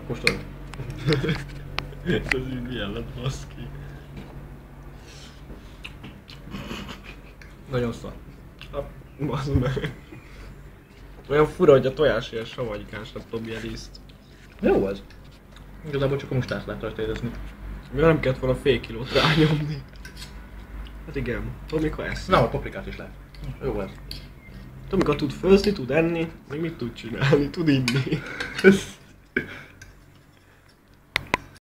Kóstolj. Ez így milyen lett, baszki. Nagyon szar. Bazd meg. Olyan fura, hogy a tojás ilyen savanyikás, nem tudom milyen ízt. Jó az. Igazából csak a mustát lehet rajta érezni. Miért nem kellett volna fél kilót rányomni? Hát igen, Tomika esz. Na, a paprikát is lehet. Jó ez. Tomika tud főzni, tud enni, még mit tud csinálni, tud inni.